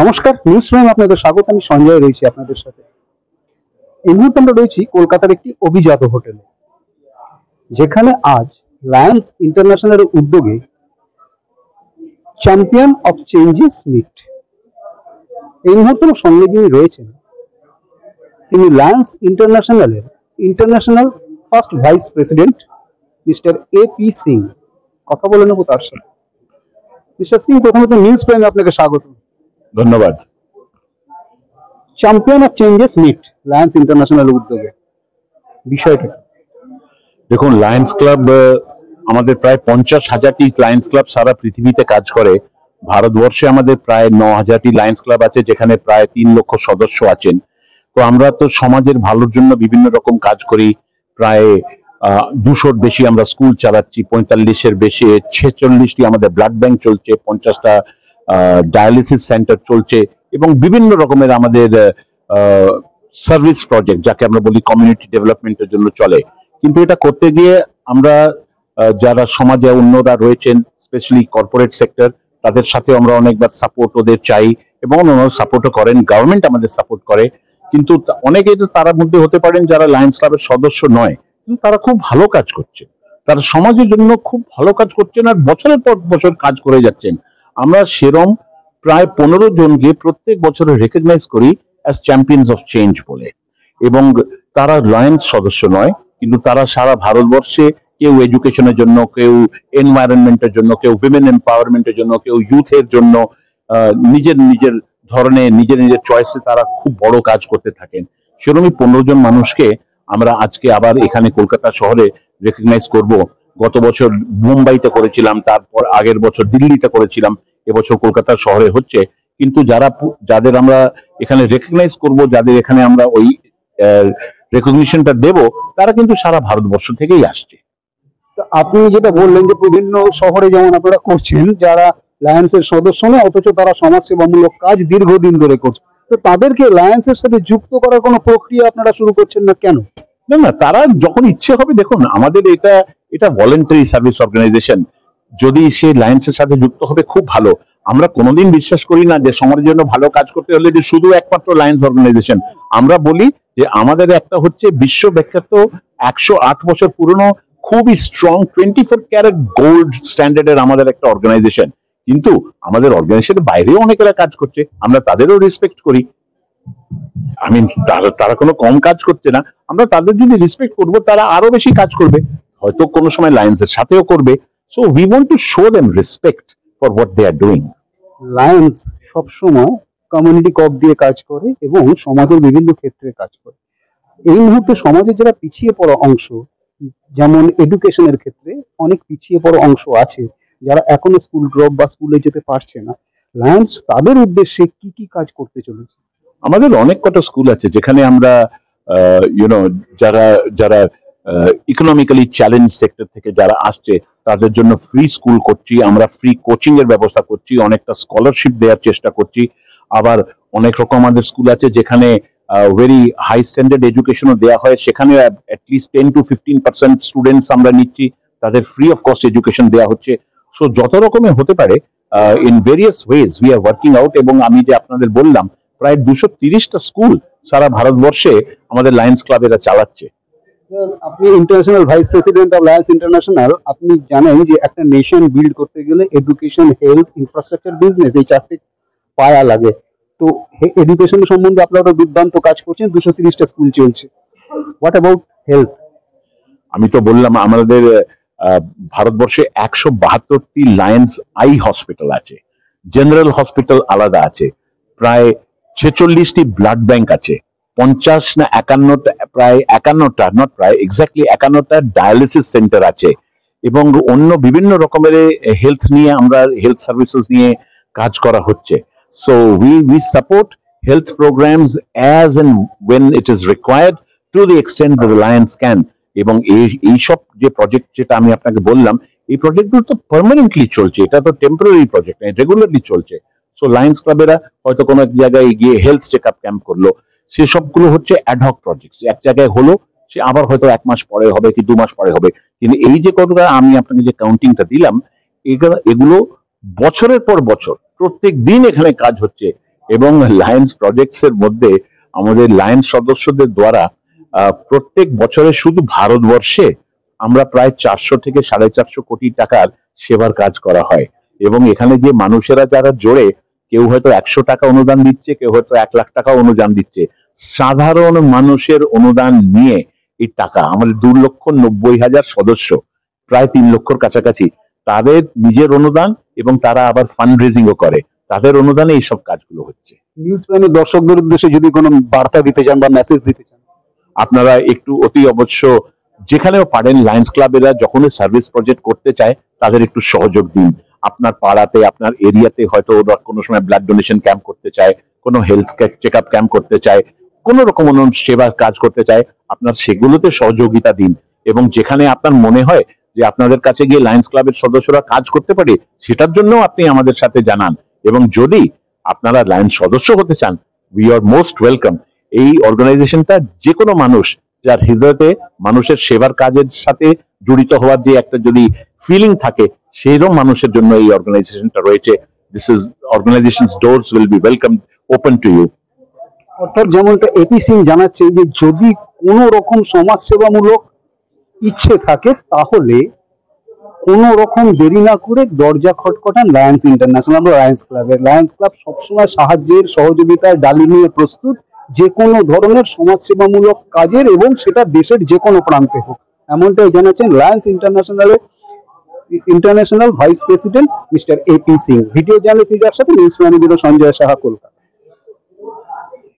নমস্কার, news prime আপনাদের স্বাগত। আমি সঞ্জয় রয়েছি আপনাদের সাথে। এই মুহূর্তে আমরা রয়েছি কলকাতার একটি অভিজাত হোটেলে, যেখানে আজ লায়ন্স ইন্টারন্যাশনালের উদ্যোগে চ্যাম্পিয়ন অফ চেঞ্জেস মিট। এই মুহূর্তে আমার সঙ্গে যিনি রয়েছেন, তিনি লায়ন্স ইন্টারন্যাশনালের International first vice president mister A.P. Singh. কথা বলে নেবো তার সাথে। মিস্টার সিং, প্রথমত নিউজ প্রাইমে আপনাকে স্বাগত। ধন্যবাদ। Champion of changes meet Lions International উদ্যোগে, বিষয়টা কি? দেখুন, লায়ন্স ক্লাব আমাদের প্রায় 50,000টি লায়ন্স ক্লাব সারা পৃথিবীতে কাজ করে। ভারতবর্ষে আমাদের প্রায় 9,000টি লায়ন্স ক্লাব আছে, যেখানে প্রায় 3 লক্ষ সদস্য আছেন। তো আমরা তো সমাজের ভালোর জন্য বিভিন্ন রকম কাজ করি। প্রায় 200-র বেশি আমরা স্কুল চালাচ্ছি, 45-এর বেশি 46টি আমাদের ব্লাড ব্যাংক চলছে, 50টা ডায়ালিসিস সেন্টার চলছে, এবং বিভিন্ন রকমের আমাদের সার্ভিস প্রজেক্ট, যাকে আমরা বলি কমিউনিটি ডেভেলপমেন্টের জন্য চলে। কিন্তু এটা করতে গিয়ে আমরা যারা সমাজে অন্যরা রয়েছেন, স্পেশালি কর্পোরেট সেক্টর, তাদের সাথে আমরা অনেকবার সাপোর্ট ওদের চাই, এবং ওনারা সাপোর্টও করেন, গভর্নমেন্ট আমাদের সাপোর্ট করে। কিন্তু অনেকেই তো তার মধ্যে হতে পারেন যারা লায়ন্স ক্লাবের সদস্য নয়, কিন্তু তারা খুব ভালো কাজ করছে, তারা সমাজের জন্য খুব ভালো কাজ করছেন আর বছরের পর বছর কাজ করে যাচ্ছেন। আমরা সেরম প্রায় 15 জনকে প্রত্যেক বছরে রেকগনাইজ করি অ্যাজ চ্যাম্পিয়ন্স অফ চেঞ্জ বলে। এবং তারা লায়ন্স সদস্য নয়, কিন্তু তারা সারা ভারতবর্ষে, কেউ এডুকেশনের জন্য, কেউ এনভায়রনমেন্টের জন্য, কেউ উইমেন এম্পাওয়ারমেন্টের জন্য, কেউ ইউথের জন্য, নিজের নিজের ধরনের নিজের নিজের চয়েসে তারা খুব বড় কাজ করতে থাকেন। সেরকমই 15 জন মানুষকে আমরা আজকে আবার এখানে কলকাতা শহরে রেকগনাইজ করব। গত বছর মুম্বাইতে করেছিলাম, তারপর আগের বছর দিল্লিতে করেছিলাম, এবছর কলকাতা শহরে হচ্ছে। কিন্তু যাদের আমরা এখানে রেকগনাইজ করব, যাদের এখানে আমরা ওই রেকগনিশনটা দেব, তারা কিন্তু সারা ভারতবর্ষ থেকেই আসছে। তো আপনি যেটা বললেন যে বিভিন্ন শহরে যেমন আপনারা করছেন, যারা লায়ন্সের সদস্য নয় অথচ তারা সমাজসেবামূলক কাজ দীর্ঘদিন ধরে করছে, তো তাদেরকে লায়ন্সের সাথে যুক্ত করার কোনো প্রক্রিয়া আপনারা শুরু করছেন না কেন? না না, তারা যখন ইচ্ছে হবে, দেখুন আমাদের এটা এটা ভলেন্টারি সার্ভিস অর্গানাইজেশন। যদি সে লায়ন্সের সাথে যুক্ত হবে, খুব ভালো। আমরা কোনোদিন বিশ্বাস করি না যে সমাজের জন্য ভালো কাজ করতে হলে যে শুধু একমাত্র লায়ন্স অর্গানাইজেশন। আমরা বলি যে আমাদের একটা হচ্ছে বিশ্ববিখ্যাত 108 বছর পুরনো, খুবই স্ট্রং 24 ক্যারেট গোল্ড স্ট্যান্ডার্ডের আমাদের একটা অর্গানাইজেশন। কিন্তু আমাদের অর্গানাইজেশনের বাইরেও অনেকেরা কাজ করছে, আমরা তাদেরও রেসপেক্ট করি। আমি তারা তারা কোনো কম কাজ করছে না। আমরা তাদের যদি রেসপেক্ট করবো, তারা আরো বেশি কাজ করবে, হয়তো কোনো সময় লায়ন্সের সাথেও করবে। So we want to show them respect for what they are doing. Lions সবসময় কমিউনিটি কপ দিয়ে কাজ করে এবং সমাজের বিভিন্ন ক্ষেত্রে কাজ করে। এই মুহূর্তে সমাজের যারা পিছিয়ে পড়া অংশ, যেমন এডুকেশনের ক্ষেত্রে অনেক পিছিয়ে পড়া অংশ আছে, যারা এখনো স্কুল ড্রপ বা স্কুলে যেতে পারছে না, লায়ন্স তাদের উদ্দেশ্যে কি কি কাজ করতে চলেছে? আমাদের অনেক কটা স্কুল আছে যেখানে আমরা ইউনো যারা যারা ইকোনমিক্যালি চ্যালেঞ্জ সেক্টর থেকে যারা আসছে, তাদের জন্য ফ্রি স্কুল করছি আমরা, ফ্রি কোচিং এর ব্যবস্থা করছি, অনেকটা স্কলারশিপ দেওয়ার চেষ্টা করছি। আবার অনেক রকম আমাদের স্কুল আছে যেখানে ভেরি হাই স্ট্যান্ডার্ড এডুকেশনও দেওয়া হয়, সেখানে অ্যাটলিস্ট 10 to 15% স্টুডেন্টস আমরা নিচ্ছি, তাদের ফ্রি অফ কস্ট এডুকেশন দেওয়া হচ্ছে। সো যত রকমের হতে পারে, in various wedge we are working out. এবং আমি যে আপনাদের বললাম, প্রায় 230টা স্কুল সারা ভারতবর্ষে আমাদের লায়ন্স ক্লাব এরা চালাচ্ছে। আপনি international vice president of Lions international. আপনি জানেন যে একটা নেশন বিল্ড করতে গেলে এডুকেশন, হেলথ, ইনফ্রাস্ট্রাকচার, বিজনেস, এই চারটে পায়া লাগে। তো এডুকেশন সম্বন্ধে আপনারা তো দুর্দান্ত কাজ করছেন, 230টা স্কুল চলছে। What about health? আমি তো বললাম আমাদের আহ, ভারতবর্ষে 172টি লায়ন্স আই হসপিটাল আছে, জেনারেল হসপিটাল আলাদা আছে, প্রায় 46টি ব্লাড ব্যাংক আছে, 50 না 51টা, প্রায় 51টা, নট প্রায়, এক্স্যাক্টলি 51টা ডায়ালিসিস সেন্টার আছে। এবং অন্য বিভিন্ন রকমের হেলথ নিয়ে আমরা, হেলথ সার্ভিসেস নিয়ে কাজ করা হচ্ছে। So we support health programs as and when it is required, to the extent the Lions can. এবং এইসব যে প্রজেক্ট যেটা আমি আপনাকে বললাম, এই প্রজেক্টগুলো তো পার্মানেন্টলি চলছে, এটা তো টেম্পোরারি প্রজেক্ট নয়, রেগুলারলি চলছে। সো লায়ন্স ক্লাবেরা হয়তো কোনো এক জায়গায় গিয়ে হেলথ চেক আপ ক্যাম্প করলো, সেসবগুলো হচ্ছে অ্যাডহক প্রজেক্ট, এক জায়গায় হলো, সে আবার হয়তো 1 মাস পরে হবে কি 2 মাস পরে হবে। কিন্তু এই যে কতটা আমি আপনাকে যে কাউন্টিংটা দিলাম, এগুলো বছরের পর বছর প্রত্যেক দিন এখানে কাজ হচ্ছে। এবং লায়ন্স প্রজেক্টস এর মধ্যে আমাদের লায়ন্স সদস্যদের দ্বারা প্রত্যেক বছরে শুধু ভারতবর্ষে আমরা প্রায় 400 থেকে 450 কোটি টাকার সেবার কাজ করা হয়। এবং এখানে যে মানুষেরা যারা জোড়ে, কেউ হয়তো 100 টাকা অনুদান দিচ্ছে, কেউ হয়তো 1 লাখ টাকা অনুদান দিচ্ছে। সাধারণ মানুষের অনুদান নিয়ে এই টাকা, আমাদের 2,90,000 সদস্য, প্রায় 3 লক্ষর কাছাকাছি, তাদের নিজের অনুদান এবং তারা আবার ফান্ড রেজিংও করে, তাদের অনুদানে এইসব কাজগুলো হচ্ছে। নিউজ প্রাইমের দর্শকদের উদ্দেশ্যে যদি কোনো বার্তা দিতে চান বা মেসেজ দিতে চান? আপনারা একটু অতি অবশ্য যেখানেও পারেন লায়ন্স ক্লাবেরা যখনই সার্ভিস প্রজেক্ট করতে চায় তাদের একটু সহযোগ দিন। আপনার পাড়াতে, আপনার এরিয়াতে হয়তো ওরা কোনো সময় ব্লাড ডোনেশন ক্যাম্প করতে চায়, কোনো হেলথ চেক আপ ক্যাম্প করতে চায়, কোনো রকম অন্য সেবার কাজ করতে চায়, আপনার সেগুলোতে সহযোগিতা দিন। এবং যেখানে আপনার মনে হয় যে আপনাদের কাছে গিয়ে লায়ন্স ক্লাবের সদস্যরা কাজ করতে পারে, সেটার জন্য আপনি আমাদের সাথে জানান। এবং যদি আপনারা লায়ন্স সদস্য হতে চান, উই আর মোস্ট ওয়েলকাম। এই অর্গানাইজেশনটা যে কোনো মানুষ যার হৃদয়তে মানুষের সেবার কাজের সাথে জড়িত হওয়ার যে একটা যদি ফিলিং থাকে, সেইরকম মানুষের জন্য এই অর্গানাইজেশনটা রয়েছে। This is organisations doors will be welcome, open to you. অর্থাৎ যেমনটা এপি সিং জানাচ্ছে যে যদি কোনো রকম সমাজসেবামূলক ইচ্ছে থাকে তাহলে কোনো রকম দেরি না করে দরজা খটখটান লায়ন্স ইন্টারন্যাশনাল বা লায়ন্স ক্লাবের। লায়ন্স ক্লাব সবসময় সাহায্যের, সহযোগিতার ডালি নিয়ে প্রস্তুত, যে কোনো ধরনের সমাজসেবামূলক কাজের, এবং সেটা দেশের যে কোনো প্রান্তে হোক। এমনটাই জানাচ্ছেন Lions International vice president mister AP Singh. Video জার্নালিস্টের সাথে News Prime bureau Sanjay Saha, Kolkata.